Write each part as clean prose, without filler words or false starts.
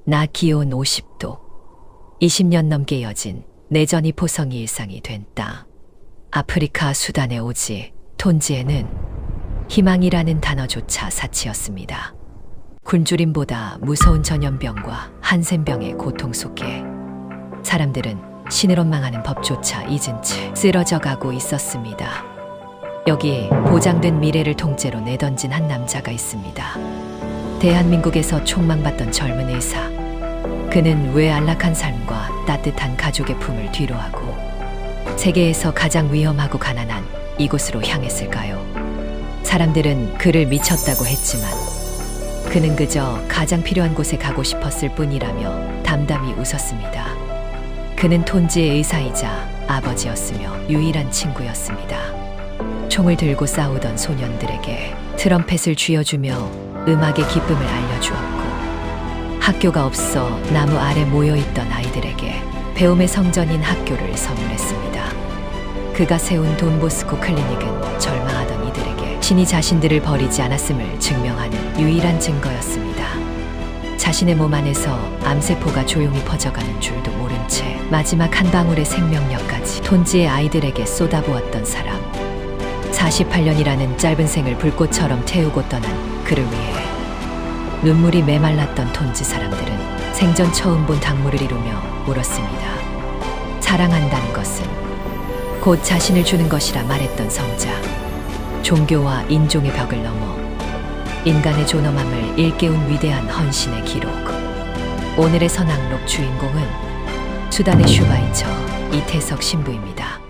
낮 기온 50도. 20년 넘게 이어진 내전이 포성이 일상이 된 땅. 아프리카 수단의 오지, 톤지에는 희망이라는 단어조차 사치였습니다. 굶주림보다 무서운 전염병과 한센병의 고통 속에 사람들은 신을 원망하는 법조차 잊은 채 쓰러져 가고 있었습니다. 여기에 보장된 미래를 통째로 내던진 한 남자가 있습니다. 대한민국에서 촉망받던 젊은 의사. 그는 왜 안락한 삶과 따뜻한 가족의 품을 뒤로하고 세계에서 가장 위험하고 가난한 이곳으로 향했을까요? 사람들은 그를 미쳤다고 했지만 그는 그저 가장 필요한 곳에 가고 싶었을 뿐이라며 담담히 웃었습니다. 그는 톤지의 의사이자 아버지였으며 유일한 친구였습니다. 총을 들고 싸우던 소년들에게 트럼펫을 쥐어주며 음악의 기쁨을 알려주었고, 학교가 없어 나무 아래 모여있던 아이들에게 배움의 성전인 학교를 선물했습니다. 그가 세운 돈보스코 클리닉은 절망하던 이들에게 신이 자신들을 버리지 않았음을 증명하는 유일한 증거였습니다. 자신의 몸 안에서 암세포가 조용히 퍼져가는 줄도 모른 채 마지막 한 방울의 생명력까지 톤지의 아이들에게 쏟아부었던 사람. 48년이라는 짧은 생을 불꽃처럼 태우고 떠난 그를 위해 눈물이 메말랐던 톤지 사람들은 생전 처음 본 당무를 이루며 울었습니다. 사랑한다는 것은 곧 자신을 주는 것이라 말했던 성자. 종교와 인종의 벽을 넘어 인간의 존엄함을 일깨운 위대한 헌신의 기록. 오늘의 선악록 주인공은 수단의 슈바이처 이태석 신부입니다.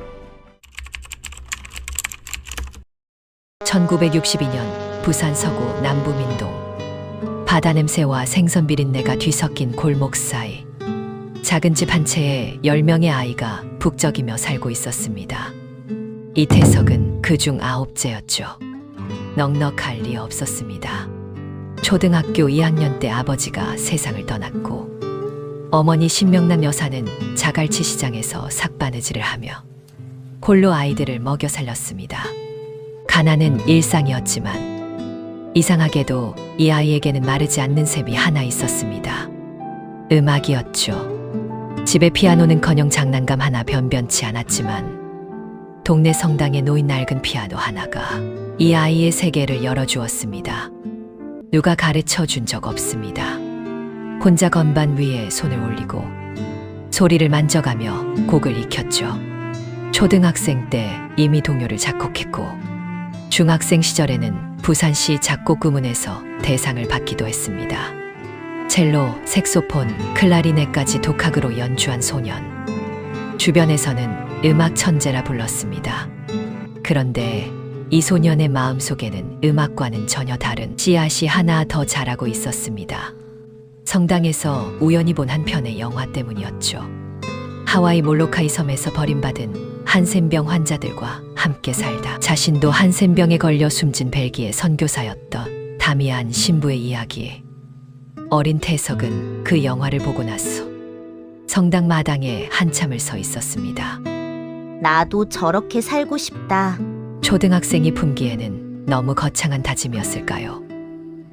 1962년 부산 서구 남부민동. 바다 냄새와 생선 비린내가 뒤섞인 골목 사이 작은 집 한 채에 10명의 아이가 북적이며 살고 있었습니다. 이태석은 그중 9째였죠. 넉넉할 리 없었습니다. 초등학교 2학년 때 아버지가 세상을 떠났고 어머니 신명남 여사는 자갈치 시장에서 삭바느질을 하며 홀로 아이들을 먹여 살렸습니다. 가난은 일상이었지만 이상하게도 이 아이에게는 마르지 않는 샘이 하나 있었습니다. 음악이었죠. 집에 피아노는커녕 장난감 하나 변변치 않았지만 동네 성당에 놓인 낡은 피아노 하나가 이 아이의 세계를 열어주었습니다. 누가 가르쳐 준 적 없습니다. 혼자 건반 위에 손을 올리고 소리를 만져가며 곡을 익혔죠. 초등학생 때 이미 동요를 작곡했고 중학생 시절에는 부산시 작곡구문에서 대상을 받기도 했습니다. 첼로, 색소폰, 클라리넷까지 독학으로 연주한 소년. 주변에서는 음악 천재라 불렀습니다. 그런데 이 소년의 마음속에는 음악과는 전혀 다른 씨앗이 하나 더 자라고 있었습니다. 성당에서 우연히 본 한 편의 영화 때문이었죠. 하와이 몰로카이 섬에서 버림받은 한센병 환자들과 함께 살다 자신도 한센병에 걸려 숨진 벨기에 선교사였던 다미안 신부의 이야기. 어린 태석은 그 영화를 보고 나서 성당 마당에 한참을 서 있었습니다. 나도 저렇게 살고 싶다. 초등학생이 품기에는 너무 거창한 다짐이었을까요?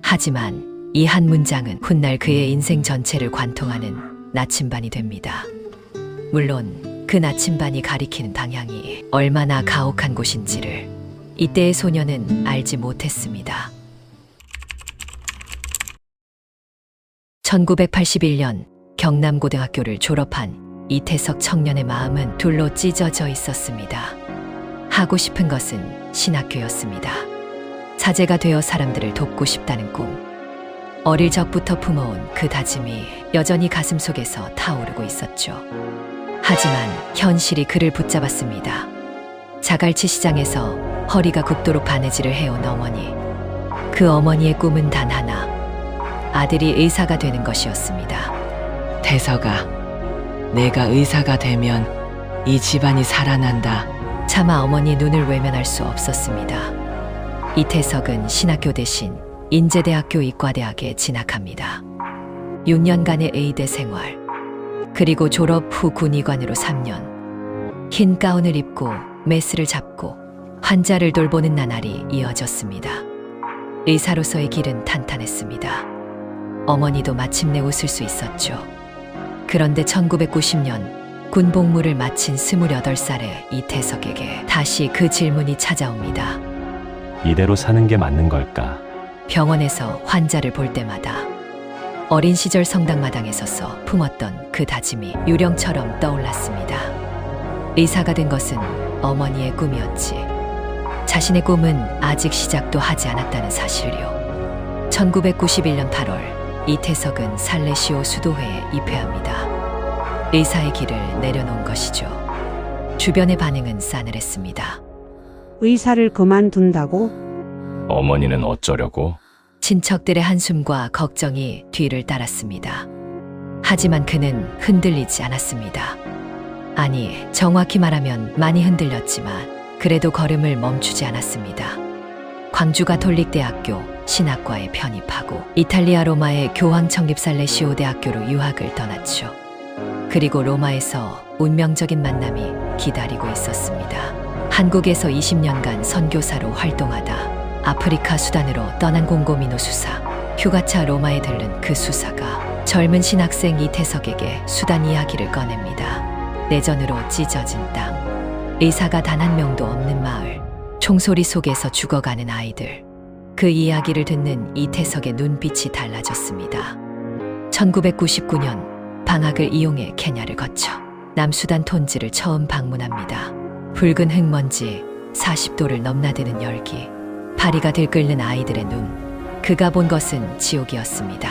하지만 이 한 문장은 훗날 그의 인생 전체를 관통하는 나침반이 됩니다. 물론 그 나침반이 가리키는 방향이 얼마나 가혹한 곳인지를 이때의 소녀는 알지 못했습니다. 1981년 경남고등학교를 졸업한 이태석 청년의 마음은 둘로 찢어져 있었습니다. 하고 싶은 것은 신학교였습니다. 사제가 되어 사람들을 돕고 싶다는 꿈. 어릴 적부터 품어온 그 다짐이 여전히 가슴속에서 타오르고 있었죠. 하지만 현실이 그를 붙잡았습니다. 자갈치 시장에서 허리가 굽도록 바느질을 해온 어머니. 그 어머니의 꿈은 단 하나. 아들이 의사가 되는 것이었습니다. 태석아, 내가 의사가 되면 이 집안이 살아난다. 차마 어머니 눈을 외면할 수 없었습니다. 이태석은 신학교 대신 인제대학교 의과대학에 진학합니다. 6년간의 의대 생활, 그리고 졸업 후 군의관으로 3년. 흰 가운을 입고 메스를 잡고 환자를 돌보는 나날이 이어졌습니다. 의사로서의 길은 탄탄했습니다. 어머니도 마침내 웃을 수 있었죠. 그런데 1990년 군복무를 마친 28살의 이태석에게 다시 그 질문이 찾아옵니다. 이대로 사는 게 맞는 걸까? 병원에서 환자를 볼 때마다 어린 시절 성당마당에 서서 품었던 그 다짐이 유령처럼 떠올랐습니다. 의사가 된 것은 어머니의 꿈이었지. 자신의 꿈은 아직 시작도 하지 않았다는 사실이요. 1991년 8월 이태석은 살레시오 수도회에 입회합니다. 의사의 길을 내려놓은 것이죠. 주변의 반응은 싸늘했습니다. 의사를 그만둔다고? 어머니는 어쩌려고? 친척들의 한숨과 걱정이 뒤를 따랐습니다. 하지만 그는 흔들리지 않았습니다. 아니, 정확히 말하면 많이 흔들렸지만 그래도 걸음을 멈추지 않았습니다. 광주 가톨릭대학교 신학과에 편입하고 이탈리아 로마의 교황 청립 살레시오 대학교로 유학을 떠났죠. 그리고 로마에서 운명적인 만남이 기다리고 있었습니다. 한국에서 20년간 선교사로 활동하다 아프리카 수단으로 떠난 곰곰이노 수사, 휴가차 로마에 들른 그 수사가 젊은 신학생 이태석에게 수단 이야기를 꺼냅니다. 내전으로 찢어진 땅, 의사가 단 한 명도 없는 마을, 총소리 속에서 죽어가는 아이들. 그 이야기를 듣는 이태석의 눈빛이 달라졌습니다. 1999년 방학을 이용해 케냐를 거쳐 남수단 톤지를 처음 방문합니다. 붉은 흙먼지, 40도를 넘나드는 열기, 파리가 들끓는 아이들의 눈. 그가 본 것은 지옥이었습니다.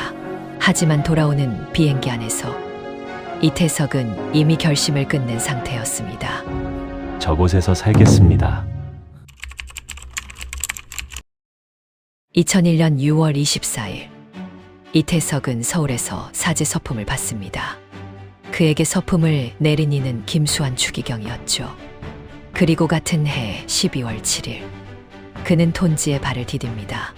하지만 돌아오는 비행기 안에서 이태석은 이미 결심을 끝낸 상태였습니다. 저곳에서 살겠습니다. 2001년 6월 24일 이태석은 서울에서 사제 서품을 받습니다. 그에게 서품을 내린 이는 김수환 추기경이었죠. 그리고 같은 해 12월 7일 그는 톤지에 발을 디딥니다.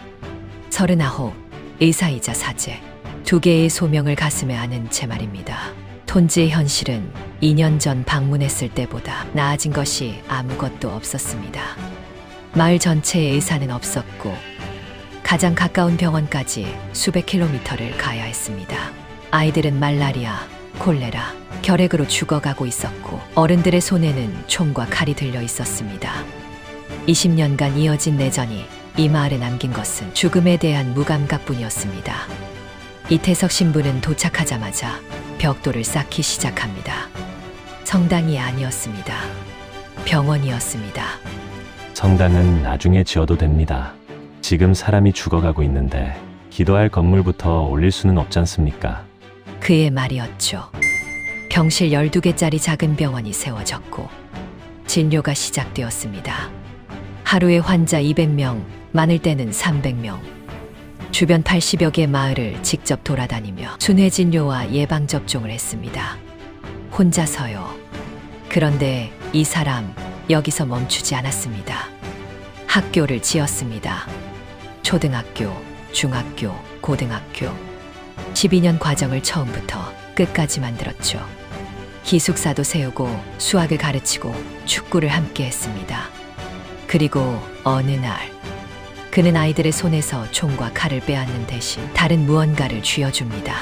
39, 의사이자 사제, 두 개의 소명을 가슴에 안은 제 말입니다. 톤지의 현실은 2년 전 방문했을 때보다 나아진 것이 아무것도 없었습니다. 마을 전체에 의사는 없었고 가장 가까운 병원까지 수백 킬로미터를 가야 했습니다. 아이들은 말라리아, 콜레라, 결핵으로 죽어가고 있었고 어른들의 손에는 총과 칼이 들려 있었습니다. 20년간 이어진 내전이 이 마을에 남긴 것은 죽음에 대한 무감각뿐이었습니다. 이태석 신부는 도착하자마자 벽돌을 쌓기 시작합니다. 성당이 아니었습니다. 병원이었습니다. 성당은 나중에 지어도 됩니다. 지금 사람이 죽어가고 있는데 기도할 건물부터 올릴 수는 없지 않습니까? 그의 말이었죠. 병실 12개짜리 작은 병원이 세워졌고 진료가 시작되었습니다. 하루에 환자 200명, 많을 때는 300명. 주변 80여 개 마을을 직접 돌아다니며 순회 진료와 예방 접종을 했습니다. 혼자서요. 그런데 이 사람 여기서 멈추지 않았습니다. 학교를 지었습니다. 초등학교, 중학교, 고등학교. 12년 과정을 처음부터 끝까지 만들었죠. 기숙사도 세우고 수학을 가르치고 축구를 함께 했습니다. 그리고 어느 날 그는 아이들의 손에서 총과 칼을 빼앗는 대신 다른 무언가를 쥐어줍니다.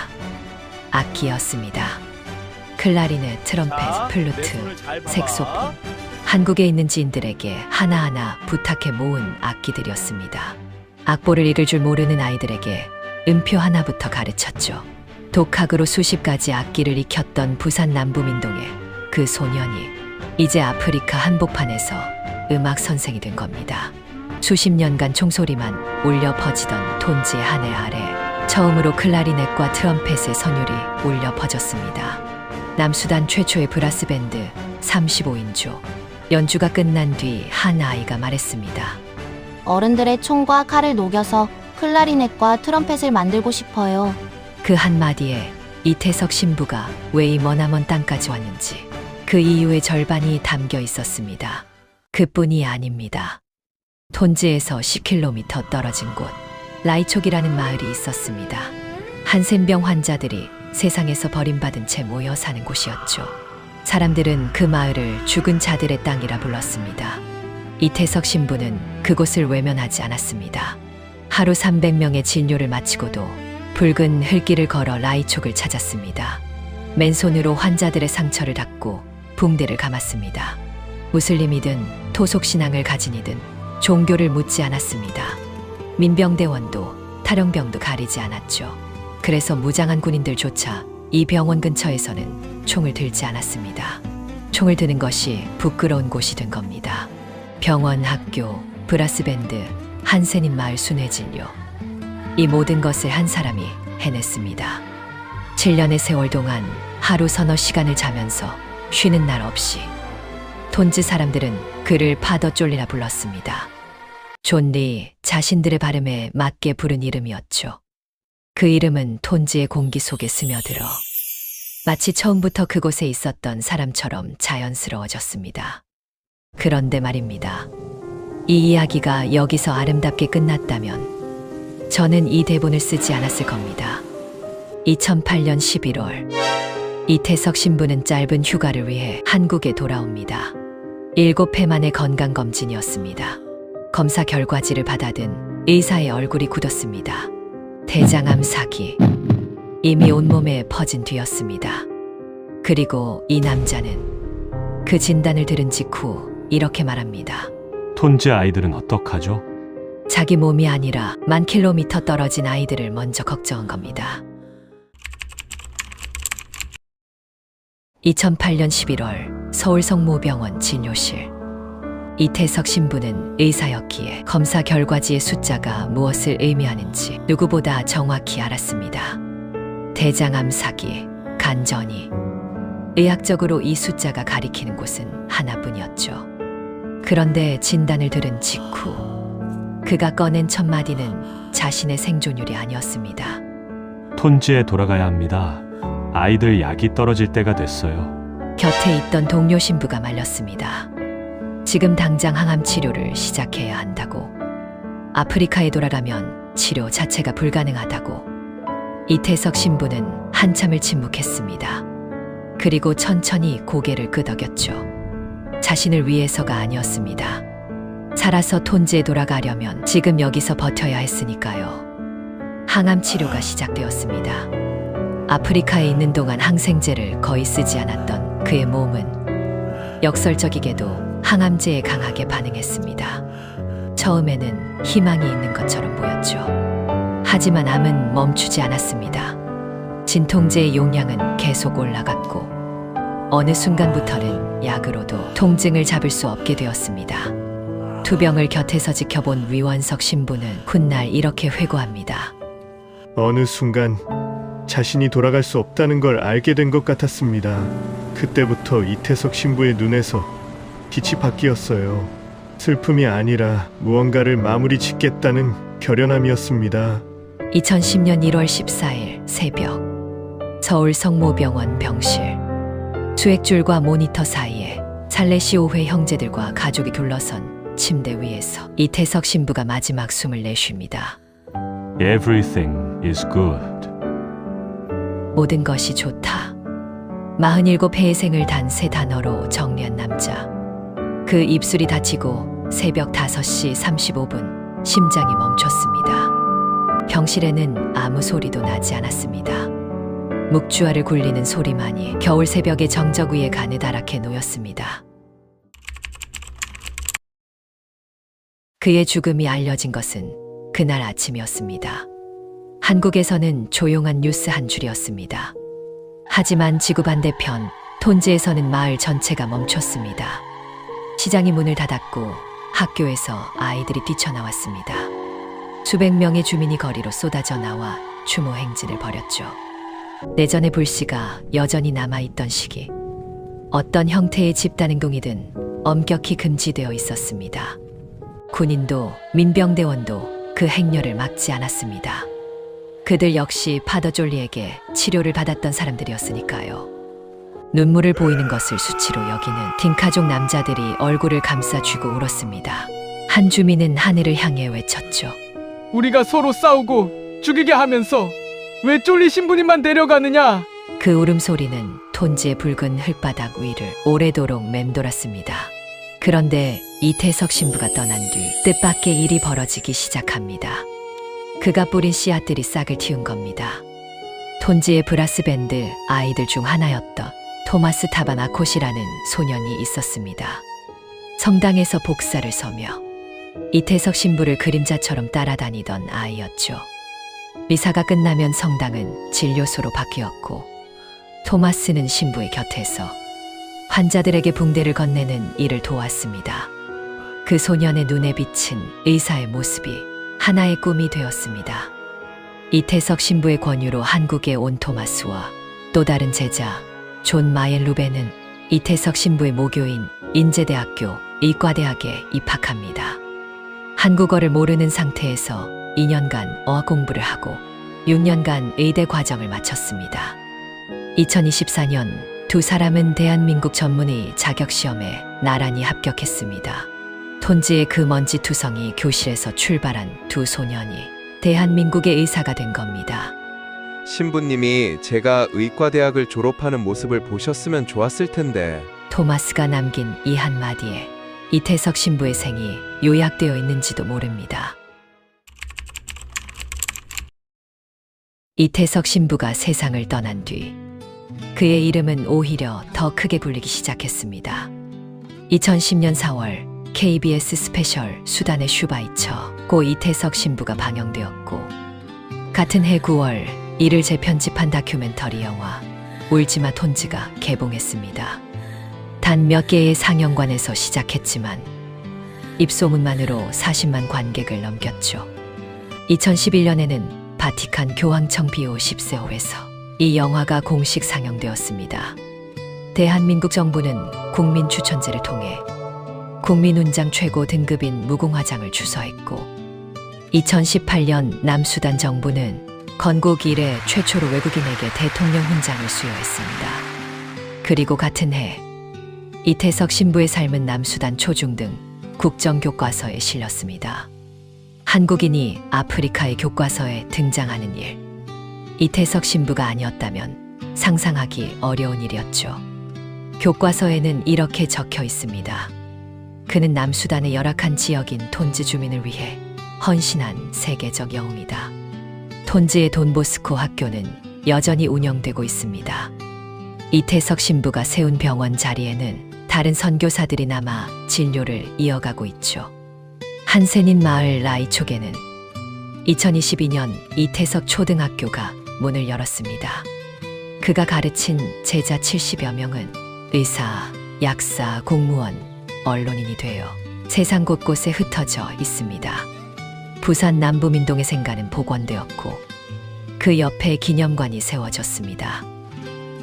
악기였습니다. 클라리넷, 트럼펫, 플루트, 색소폰. 한국에 있는 지인들에게 하나하나 부탁해 모은 악기들이었습니다. 악보를 읽을 줄 모르는 아이들에게 음표 하나부터 가르쳤죠. 독학으로 수십 가지 악기를 익혔던 부산 남부민동의 그 소년이 이제 아프리카 한복판에서 음악 선생이 된 겁니다. 수십 년간 총소리만 울려 퍼지던 톤지의 한 해 아래 처음으로 클라리넷과 트럼펫의 선율이 울려 퍼졌습니다. 남수단 최초의 브라스 밴드 35인조. 연주가 끝난 뒤 한 아이가 말했습니다. 어른들의 총과 칼을 녹여서 클라리넷과 트럼펫을 만들고 싶어요. 그 한마디에 이태석 신부가 왜 이 머나먼 땅까지 왔는지 그 이유의 절반이 담겨 있었습니다. 그뿐이 아닙니다. 톤지에서 10km 떨어진 곳 라이촉이라는 마을이 있었습니다. 한센병 환자들이 세상에서 버림받은 채 모여 사는 곳이었죠. 사람들은 그 마을을 죽은 자들의 땅이라 불렀습니다. 이태석 신부는 그곳을 외면하지 않았습니다. 하루 300명의 진료를 마치고도 붉은 흙길을 걸어 라이촉을 찾았습니다. 맨손으로 환자들의 상처를 닦고 붕대를 감았습니다. 무슬림이든 토속신앙을 가진이든 종교를 묻지 않았습니다. 민병대원도 탈영병도 가리지 않았죠. 그래서 무장한 군인들조차 이 병원 근처에서는 총을 들지 않았습니다. 총을 드는 것이 부끄러운 곳이 된 겁니다. 병원, 학교, 브라스밴드, 한센인 마을 순회진료. 이 모든 것을 한 사람이 해냈습니다. 7년의 세월 동안 하루 서너 시간을 자면서 쉬는 날 없이 톤즈 사람들은 그를 파더 쫄리라 불렀습니다. 존 리, 자신들의 발음에 맞게 부른 이름이었죠. 그 이름은 톤즈의 공기 속에 스며들어 마치 처음부터 그곳에 있었던 사람처럼 자연스러워졌습니다. 그런데 말입니다. 이 이야기가 여기서 아름답게 끝났다면 저는 이 대본을 쓰지 않았을 겁니다. 2008년 11월 이태석 신부는 짧은 휴가를 위해 한국에 돌아옵니다. 7회 만의 건강검진이었습니다. 검사 결과지를 받아든 의사의 얼굴이 굳었습니다. 대장암 사기. 이미 온몸에 퍼진 뒤였습니다. 그리고 이 남자는 그 진단을 들은 직후 이렇게 말합니다. 톤즈 아이들은 어떡하죠? 자기 몸이 아니라 10,000km 떨어진 아이들을 먼저 걱정한 겁니다. 2008년 11월 서울 성모병원 진료실. 이태석 신부는 의사였기에 검사 결과지의 숫자가 무엇을 의미하는지 누구보다 정확히 알았습니다. 대장암 사기, 간전이. 의학적으로 이 숫자가 가리키는 곳은 하나뿐이었죠. 그런데 진단을 들은 직후 그가 꺼낸 첫 마디는 자신의 생존율이 아니었습니다. 톤즈에 돌아가야 합니다. 아이들 약이 떨어질 때가 됐어요. 곁에 있던 동료 신부가 말렸습니다. 지금 당장 항암 치료를 시작해야 한다고. 아프리카에 돌아가면 치료 자체가 불가능하다고. 이태석 신부는 한참을 침묵했습니다. 그리고 천천히 고개를 끄덕였죠. 자신을 위해서가 아니었습니다. 살아서 톤즈에 돌아가려면 지금 여기서 버텨야 했으니까요. 항암 치료가 시작되었습니다. 아프리카에 있는 동안 항생제를 거의 쓰지 않았던 그의 몸은 역설적이게도 항암제에 강하게 반응했습니다. 처음에는 희망이 있는 것처럼 보였죠. 하지만 암은 멈추지 않았습니다. 진통제의 용량은 계속 올라갔고 어느 순간부터는 약으로도 통증을 잡을 수 없게 되었습니다. 투병을 곁에서 지켜본 위원석 신부는 훗날 이렇게 회고합니다. 어느 순간 자신이 돌아갈 수 없다는 걸 알게 된 것 같았습니다. 그때부터 이태석 신부의 눈에서 빛이 바뀌었어요. 슬픔이 아니라 무언가를 마무리 짓겠다는 결연함이었습니다. 2010년 1월 14일 새벽 서울 성모병원 병실. 수액줄과 모니터 사이에 살레시오회 형제들과 가족이 둘러선 침대 위에서 이태석 신부가 마지막 숨을 내쉽니다. Everything is good. 모든 것이 좋다. 47회의 생을 단 세 단어로 정리한 남자. 그 입술이 닫히고 새벽 5시 35분 심장이 멈췄습니다. 병실에는 아무 소리도 나지 않았습니다. 묵주알을 굴리는 소리만이 겨울 새벽의 정적 위에 가느다랗게 놓였습니다. 그의 죽음이 알려진 것은 그날 아침이었습니다. 한국에서는 조용한 뉴스 한 줄이었습니다. 하지만 지구 반대편 톤즈에서는 마을 전체가 멈췄습니다. 시장이 문을 닫았고 학교에서 아이들이 뛰쳐나왔습니다. 수백 명의 주민이 거리로 쏟아져 나와 추모 행진을 벌였죠. 내전의 불씨가 여전히 남아있던 시기, 어떤 형태의 집단행동이든 엄격히 금지되어 있었습니다. 군인도 민병대원도 그 행렬을 막지 않았습니다. 그들 역시 파더 졸리에게 치료를 받았던 사람들이었으니까요. 눈물을 보이는 것을 수치로 여기는 딩카족 남자들이 얼굴을 감싸쥐고 울었습니다. 한 주민은 하늘을 향해 외쳤죠. 우리가 서로 싸우고 죽이게 하면서 왜 쫄리 신부님만 내려가느냐? 그 울음소리는 톤즈의 붉은 흙바닥 위를 오래도록 맴돌았습니다. 그런데 이태석 신부가 떠난 뒤 뜻밖의 일이 벌어지기 시작합니다. 그가 뿌린 씨앗들이 싹을 틔운 겁니다. 톤지의 브라스 밴드 아이들 중 하나였던 토마스 타바나콧이라는 소년이 있었습니다. 성당에서 복사를 서며 이태석 신부를 그림자처럼 따라다니던 아이였죠. 미사가 끝나면 성당은 진료소로 바뀌었고 토마스는 신부의 곁에서 환자들에게 붕대를 건네는 일을 도왔습니다. 그 소년의 눈에 비친 의사의 모습이 하나의 꿈이 되었습니다. 이태석 신부의 권유로 한국에 온 토마스와 또 다른 제자 존 마옌 루베는 이태석 신부의 모교인 인제대학교 의과대학에 입학합니다. 한국어를 모르는 상태에서 2년간 어학 공부를 하고 6년간 의대 과정을 마쳤습니다. 2024년 두 사람은 대한민국 전문의 자격시험에 나란히 합격했습니다. 톤지의 그 먼지 투성이 교실에서 출발한 두 소년이 대한민국의 의사가 된 겁니다. 신부님이 제가 의과대학을 졸업하는 모습을 보셨으면 좋았을 텐데. 토마스가 남긴 이 한마디에 이태석 신부의 생이 요약되어 있는지도 모릅니다. 이태석 신부가 세상을 떠난 뒤 그의 이름은 오히려 더 크게 불리기 시작했습니다. 2010년 4월 KBS 스페셜 수단의 슈바이처 고 이태석 신부가 방영되었고 같은 해 9월 이를 재편집한 다큐멘터리 영화 울지마 톤지가 개봉했습니다. 단 몇 개의 상영관에서 시작했지만 입소문만으로 40만 관객을 넘겼죠. 2011년에는 바티칸 교황청 비오 10세호에서 이 영화가 공식 상영되었습니다. 대한민국 정부는 국민 추천제를 통해 국민훈장 최고 등급인 무궁화장을 주서했고 2018년 남수단 정부는 건국 이래 최초로 외국인에게 대통령 훈장을 수여했습니다. 그리고 같은 해 이태석 신부의 삶은 남수단 초중등 국정교과서에 실렸습니다. 한국인이 아프리카의 교과서에 등장하는 일. 이태석 신부가 아니었다면 상상하기 어려운 일이었죠. 교과서에는 이렇게 적혀 있습니다. 그는 남수단의 열악한 지역인 톤즈 주민을 위해 헌신한 세계적 영웅이다. 톤즈의 돈보스코 학교는 여전히 운영되고 있습니다. 이태석 신부가 세운 병원 자리에는 다른 선교사들이 남아 진료를 이어가고 있죠. 한센인 마을 라이촉에는 2022년 이태석 초등학교가 문을 열었습니다. 그가 가르친 제자 70여 명은 의사, 약사, 공무원, 언론인이 되어 세상 곳곳에 흩어져 있습니다. 부산 남부민동의 생가는 복원되었고 그 옆에 기념관이 세워졌습니다.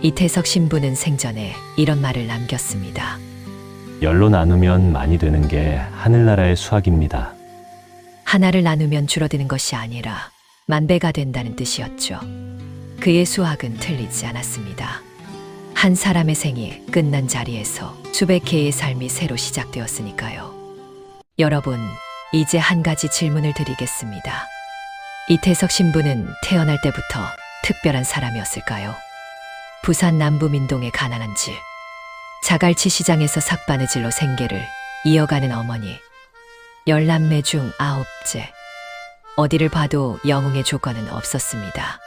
이태석 신부는 생전에 이런 말을 남겼습니다. 열로 나누면 많이 되는 게 하늘나라의 수학입니다. 하나를 나누면 줄어드는 것이 아니라 만배가 된다는 뜻이었죠. 그의 수학은 틀리지 않았습니다. 한 사람의 생이 끝난 자리에서 수백 개의 삶이 새로 시작되었으니까요. 여러분, 이제 한 가지 질문을 드리겠습니다. 이태석 신부는 태어날 때부터 특별한 사람이었을까요? 부산 남부민동의 가난한 집, 자갈치 시장에서 삭바느질로 생계를 이어가는 어머니, 10남매 중 9째. 어디를 봐도 영웅의 조건은 없었습니다.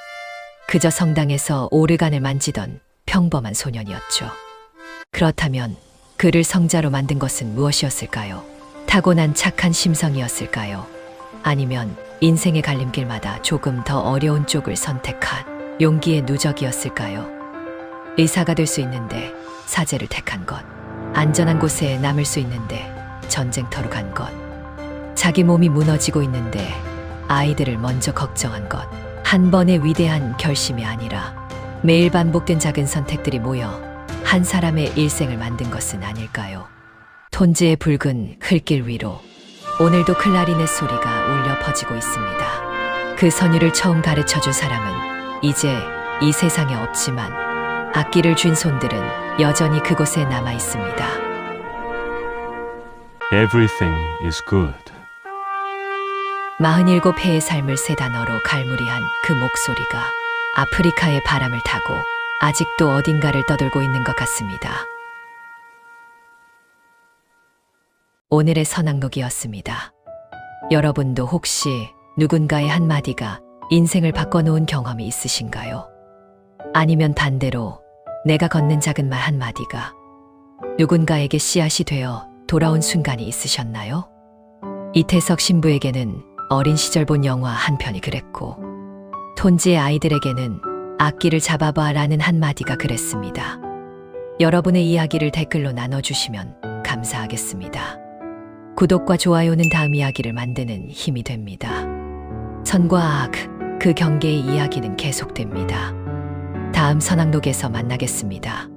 그저 성당에서 오르간을 만지던 평범한 소년이었죠. 그렇다면 그를 성자로 만든 것은 무엇이었을까요? 타고난 착한 심성이었을까요? 아니면 인생의 갈림길마다 조금 더 어려운 쪽을 선택한 용기의 누적이었을까요? 의사가 될 수 있는데 사제를 택한 것, 안전한 곳에 남을 수 있는데 전쟁터로 간 것, 자기 몸이 무너지고 있는데 아이들을 먼저 걱정한 것, 한 번의 위대한 결심이 아니라 매일 반복된 작은 선택들이 모여 한 사람의 일생을 만든 것은 아닐까요? 톤지의 붉은 흙길 위로 오늘도 클라리넷 소리가 울려 퍼지고 있습니다. 그 선율을 처음 가르쳐준 사람은 이제 이 세상에 없지만 악기를 쥔 손들은 여전히 그곳에 남아 있습니다. Everything is good. 47회의 삶을 세 단어로 갈무리한 그 목소리가 아프리카의 바람을 타고 아직도 어딘가를 떠돌고 있는 것 같습니다. 오늘의 선악록이었습니다. 여러분도 혹시 누군가의 한마디가 인생을 바꿔놓은 경험이 있으신가요? 아니면 반대로 내가 건넨 작은 말 한마디가 누군가에게 씨앗이 되어 돌아온 순간이 있으셨나요? 이태석 신부에게는 어린 시절 본 영화 한 편이 그랬고, 톤지의 아이들에게는 악기를 잡아봐 라는 한마디가 그랬습니다. 여러분의 이야기를 댓글로 나눠주시면 감사하겠습니다. 구독과 좋아요는 다음 이야기를 만드는 힘이 됩니다. 선과 악, 그 경계의 이야기는 계속됩니다. 다음 선악록에서 만나겠습니다.